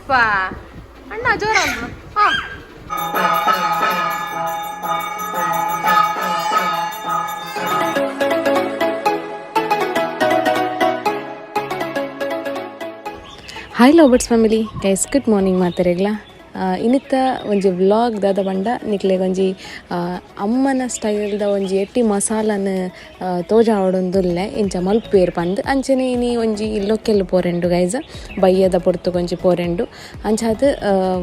ಅಪ್ಪ ಅಣ್ಣ ಜೋರ ಹಾ hi lovebirds family guys good morning ಮಾತಾರೆಗ್ಲ ಇನ್ನಿತ್ತ ಒಂಜಿ ವ್ಲಾಗ್ ದಾದ ಪಂಡ ನಿಕ್ಲೆಗ್ ಒಂಜಿ ಅಮ್ಮನ ಸ್ಟೈಲ್ದ ಒಂಜಿ ಎಟ್ಟಿ ಮಸಾಲನ ತೋಜಾವೊಂದುಲ್ಲೆ ಇಂಚ ಮಲ್ಪೇರ್ ಪಂದ್ ಅಂಚನೆ ಇನಿ ಒಂಜಿ ಇಲ್ಲೊಕ್ಕೆಲ್ಲ ಪೋರೆಂಡು ಗೈಸ್ ಬಯ್ಯದ ಪೊರ್ತು ಒಂಜಿ ಪೋರೆಂಡು ಅಂಚಾದ್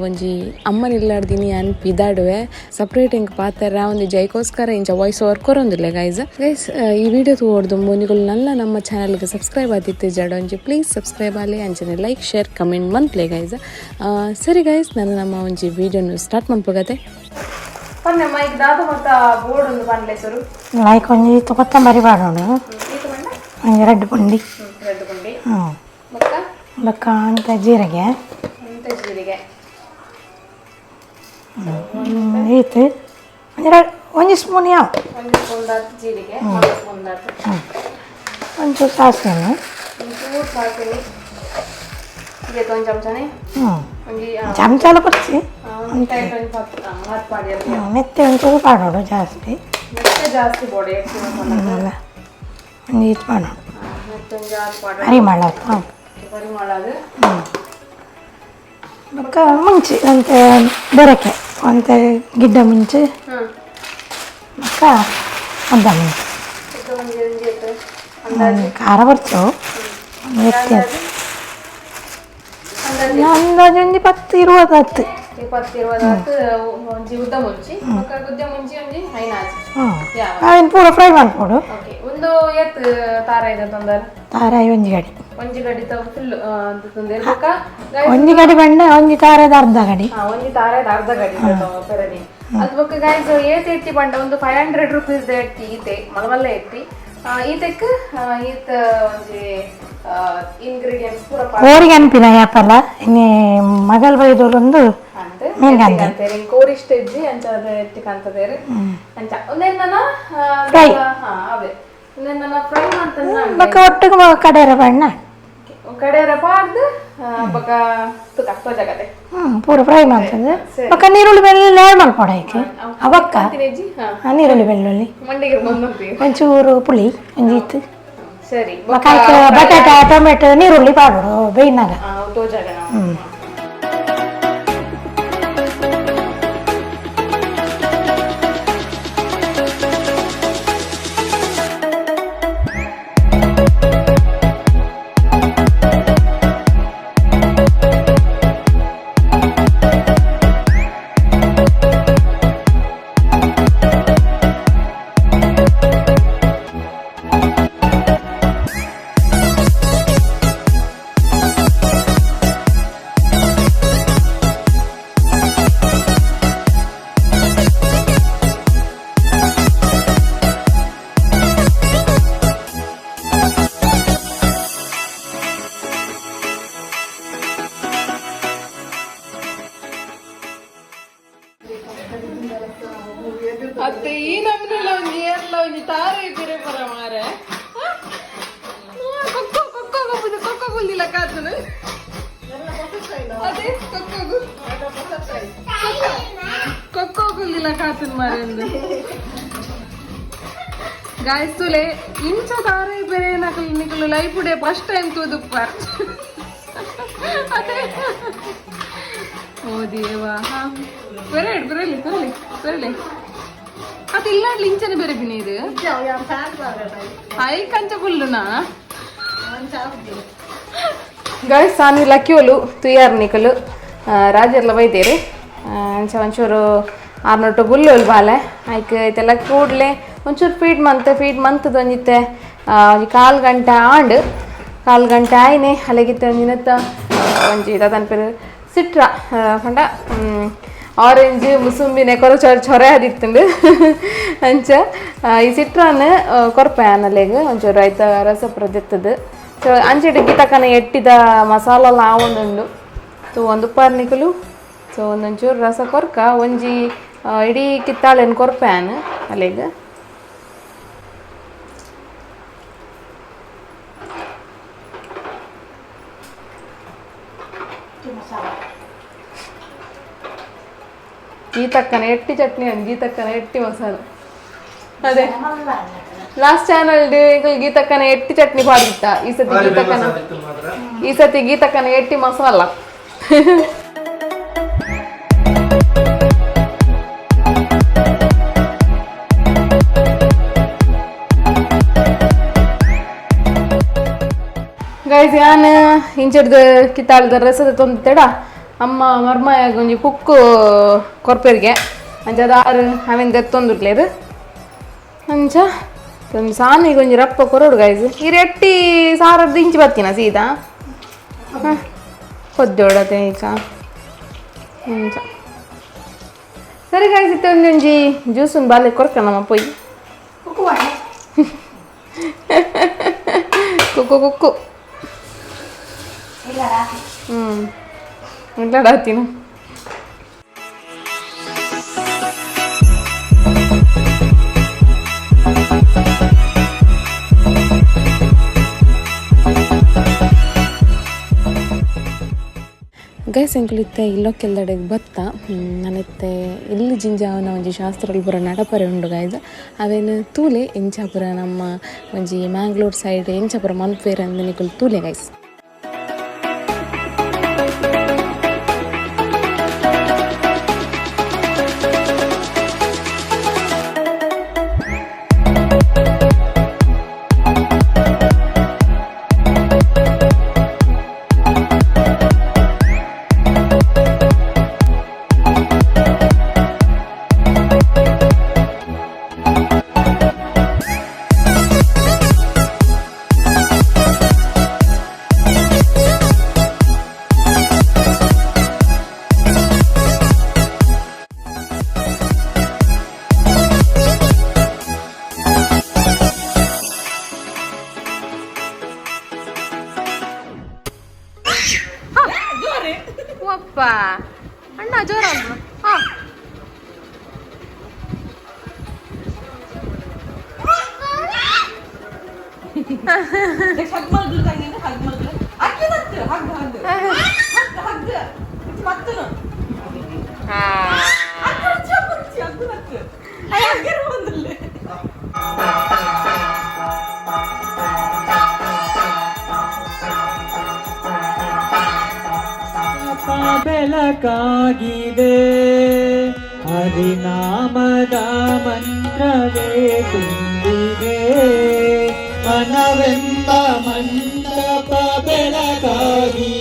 ಒಂಜಿ ಅಮ್ಮನ ಇಲ್ಲಾಡ್ದಿನಿ ಅನ್ ಪಿದಾಡುವೆ ಸಪ್ರೇಟ್ ಇಂಕ್ ಪಾತೆರ ಒಂದು ಜೈಕೋಸ್ಕರ ಇಂಚ ವಾಯ್ಸ್ ಓವರ್ ಕೊರೊಂದುಲ್ಲೆ ಗೈಸ್ ಈ ವಿಡಿಯೋ ತೋಡ್ದು ಮೊನಿಗಳು ನಲ್ಲ ನಮ್ಮ ಚಾನಲ್ಗೆ ಸಬ್ಸ್ಕ್ರೈಬ್ ಆದಿತ್ತು ಜಡ ಒಂಜಿ ಪ್ಲೀಸ್ ಸಬ್ಸ್ಕ್ರೈಬ್ ಆಲಿ ಅಂಚನೆ ಲೈಕ್ ಶೇರ್ ಕಮೆಂಟ್ ಮನ್ಪ್ಲೆ ಗೈಸ್ ಸರಿ ಗೈಸ್ ನಾನು ನಮ್ಮ ಒಂಜಿ ವಿಡಿಯೋನು ಸ್ಟಾರ್ಟ್ ಮಾಡ್ಬೋಗತ್ತೆ ಪನ್ನೆ ಮೈಕ್ ದಾದ ಮತ್ತ ಬೋರ್ಡ್ ಒಂದು ಪನ್ಲೆ ಸರು ಲೈಕ್ ಒಂಜಿ ಕೊತ್ತಂಬರಿ ಬಾಡೋಣ ಒಂಜಿ ರೆಡ್ ಪುಂಡಿ ಮತ್ತ ಬಕ್ಕ ಅಂತ ಜೀರಿಗೆ ಈತು ಒಂಜಿ ಸ್ಪೂನ್ ಯಾವ ಒಂದು ಸ್ಪೂನ್ ದಾದ ಜೀರಿಗೆ ಸ್ಪೂನ್ ದಾದ ಒಂಚೂರು ಸಾಸಿವೆ ಇದು ಒಂದು ಚಮಚನೇ ಚಮಚಾಲ ಕೊಡ್ಸಿ ಮೆತ್ತೆ ಒಂಚೂರು ಪಾಡೋಡು ಜಾಸ್ತಿ ಒಂದು ಈಚ್ ಮಾಡೋಣ ಪರಿಮಳ ಬಕ್ಕ ಮುಂಚೆ ಅಂತ ಬೆರಕೆ ಅಂತ ಗಿಡ್ಡ ಮುಂಚೆ ಬಕ್ಕ ಅರ್ಧ ಮುಂಚೆ ಖಾರ ಬರ್ತಾವೆ ಎತ್ತಿ ಅಂದಾಜು ಒಂದು 10-20 ಅವೇನು ಪೂರ ಫ್ರೈ ಮಾಡ್ಕೊಡು ಒಂದು ಎತ್ತು ತಾರ ಇದೆ ತಾರಾಯಿ ಒಂಜಿ ಗಡಿ ಫುಲ್ ಒಂಜಿ ಗಡಿ ಬಂಡ ಒಂಜಿ ತಾರದ ಅರ್ಧ ಗಡಿ ಒಂಜಿ ತಾರದ ಅರ್ಧ ಗಡಿ ಪೆರನಿ ಅದು ಬೊಕ್ಕ ಗೈಸ್ ಏತ್ ಎಟ್ಟಿ ಬಂಡ ಒಂದು 500 ರೂಪೀಸ್ ಎಟ್ಟಿ ಈತೆ ಮಲಮಲ್ಲ ಎಟ್ಟಿ ಈತೆಕ್ ಈತ ಒಂಜಿ ಇಂಗ್ರೀಡಿಯೆಂಟ್ಸ್ ಪೂರ ಕೋರಿಗೆ ಅನ್ಪಿನ ಯಾಪಲ್ಲ ಇನ್ನೇ ಮಗಲ್ ಬೈದೋಲೊಂದು ಕೋರಿ ಸ್ಟೇಜ್ ಅಂಚ ಎಟ್ಟಿ ಕಾಂತದೇರು ಅಂಚ ಒಂದೇನ ಫ್ರೈ ಅವೇ ಒಂದೇನ ಫ್ರೈ ಮಾಡ್ತಾನೆ ಬಕ್ಕ ಒಟ್ಟಿಗೆ ಕಡೆಯರ ಬಣ್ಣ ಕಡೆಯರ ಪಾಡ್ದು ಬಕ್ಕ ತುಕ ತೋಜಾಗತೆ ಪೂರ ಫ್ರೈ ಮಾಡ್ತದೆ ಬಕ್ಕ ನೀರುಳ್ಳಿ ಬೆಳ್ಳುಳ್ಳಿ ಆ್ಯಡ್ ಮಾಡ್ಕೊಡ ಈಕೆ ಅವಕ್ಕ ನೀರುಳ್ಳಿ ಬೆಳ್ಳುಳ್ಳಿ ಮಂಡಿಗೆ ಒಂಚೂರು ಪುಳಿ ಒಂಜೀತು ಸರಿ ಬಟಾಟೆ ಟೊಮೆಟೊ ನೀರುಳ್ಳಿ ಪಾಡೋಡು ಬೇಯ್ನಾಗ ತೋಜಾಗ ಅತ್ತೆ ಈ ನಮ್ನೆಲ್ಲ ಒಂದು ಏರ್ಲ ಒಂದು ತಾರೆ ಇದ್ದೀರಿ ಪರ ಮಾರೆ ಕೊಕ್ಕ ಗುಂದಿಲ್ಲ ಕಾತನು ಅದೇ ಕೊಕ್ಕ ಗುಂದಿಲ್ಲ ಕಾತನ್ ಮಾರೆ ಎಂದು ಗಾಯ್ಸ್ ತುಲೆ ಇಂಚ ತಾರೆ ಬೇರೆ ನಕಲು ನಿಕಲು ಲೈಫ್ ಡೇ ಫಸ್ಟ್ ಟೈಮ್ ತೂದುಪ್ಪಾರ್ ಅದೇ ಓ ದೇವಾ ಹಾ ಬರಲಿ ಅದಿಲ್ಲ ಲಿಂಚನೆ ಬೇರೆ ಬಿನಿ ಇದು ಐ ಕಂಚ ಫುಲ್ಲುನಾ ಗಾಯ್ಸ್ ಸಾನಿ ಲಕ್ಕಿಯೋಲು ತುಯಾರ್ ನಿಕಲು ರಾಜರ್ಲ ಬೈದೇರಿ ಅಂಚ ಒಂಚೂರು 600 ಗುಲ್ಲೋಲ್ ಬಾಲೆ ಆಯ್ಕೆ ಐತೆಲ್ಲ ಕೂಡ್ಲೆ ಒಂಚೂರು ಫೀಡ್ ಮಂತದ ಒಂದಿತ್ತೆ ಒಂದು 1/4 ಗಂಟೆ ಕಾಲು ಗಂಟೆ ಆಯ್ನೆ ಅಲ್ಲಿಗಿತ್ತ ಒಂದಿನತ್ತ ಒಂಜಿ ಅದನ್ ಪೇರು ಸಿಟ್ರಾ ಪಂಡ ಆರೆಂಜ್ ಮುಸುಂಬಿನೆ ಚೊರೆ ಆದಿತ್ತುಂಡು ಅಂಚ ಈ ಸಿಟ್ರಾನ್ ಕೊರ್ಪೆ ಆನಲೆಗ್ ಒಂಚೂರು ಐತ ರಸಪುರ ದೆತ್ತದು ಸೊ ಅಂಚೆಡ್ ಗಿತಕನ ಎಟ್ಟಿದ ಮಸಾಲ ಆವೊಂದುಂಡು ಸೊ ಒಂದು ಉಪ್ಪಾರ್ನಿಕಲು ಸೊ ಒಂದೊಂಚೂರು ರಸ ಕೊರ್ಕ ಒಂಜಿ ಇಡೀ ಕಿತ್ತಾಳೆನ್ ಕೊರ್ಪೆ ಆನ್ ಅಲೆಗ್ ಗೀತಕ್ಕನ ಎಟ್ಟಿ ಚಟ್ನಿ ಅಂತ ಗೀತಕ್ಕನ ಎಟ್ಟಿ ಮಸಾಲ ಅದೇ ಲಾಸ್ಟ್ ಚಾನಲ್ ಗೀತಕ್ಕನ ಎಟ್ಟಿ ಚಟ್ನಿ ಪಾಡಿತ್ತ ಈ ಸತಿ ಗೀತಕ್ಕನ ಎಟ್ಟಿ ಮಸಾಲ ಗೈಸ್ ನಾನು ಇಂಚಡ್ದು ಕಿತ್ತಾಳ್ದ ರಸದ ತೊಂದಿತ್ತೇಡ ಅಮ್ಮ ಮರ್ಮಾಯಾಗ ಒಂಜಿ ಕುಕ್ಕು ಕೊರ್ಪೆರ್ಗೆ ಅಂಚದ ಆರು ಅವಿಂದ ತೊಂದುಟ್ಲೇರು ಅಂಚ ಒಂದು ಸಾನಿಗೆ ಒಂಜಿ ರಪ್ಪ ಕೊರೋಡು ಗೈಸ್ ಈ ರೆಟ್ಟಿ ಸಾರದ್ದು ಇಂಚಿ ಬತ್ತಿನ ಸೀದಾ ಕೊದ್ದೋಡತೆ ಈಗ ಅಂಚ ಸರಿ ಗೈಸ್ ಇತ್ತೆ ಒಂದೊಂಜಿ ಜ್ಯೂಸನ್ನು ಬಾಲೆ ಕೊರ್ಕ ನಮ್ಮ ಪೊಯ್ ಕುಕ್ಕು ಕುಕ್ಕು ಇಲ್ಲ ಡಾತಿನ ಗೈಸ್ ಎಂಕುಲಿತ್ತೆ ಇಲ್ಲೊಕ್ಕೆಲ್ದಡೆಗೆ ಬತ್ತ ನನ್ನತ್ತೆ ಇಲ್ಲಿ ಜಿಂಜಾವನ ಒಂಜಿ ಶಾಸ್ತ್ರಗಳು ಪೂರ ನಡಪರೆ ಉಂಡು ಗೈಸ್ ಅವೇನು ತೂಲೆ ಎಂಚಾಪುರ ನಮ್ಮ ಒಂಜಿ ಮ್ಯಾಂಗ್ಳೂರ್ ಸೈಡ್ ಎಂಚಾಪುರ ಮನ್ಪೇರ್ ಅಂದ ನಿಕುಲು ತೂಲೆ ಗೈಸ್ ಅಪ್ಪ ಅಣ್ಣ ಜೋರ ಬೆಳಕಾಗಿದೆ ಹರಿನಾಮದ ಮಂತ್ರವೇ ತುಂಬಿದೆ ಮನವೆಂಬ ಮಂಟಪ ಬೆಳಕಾಗಿದೆ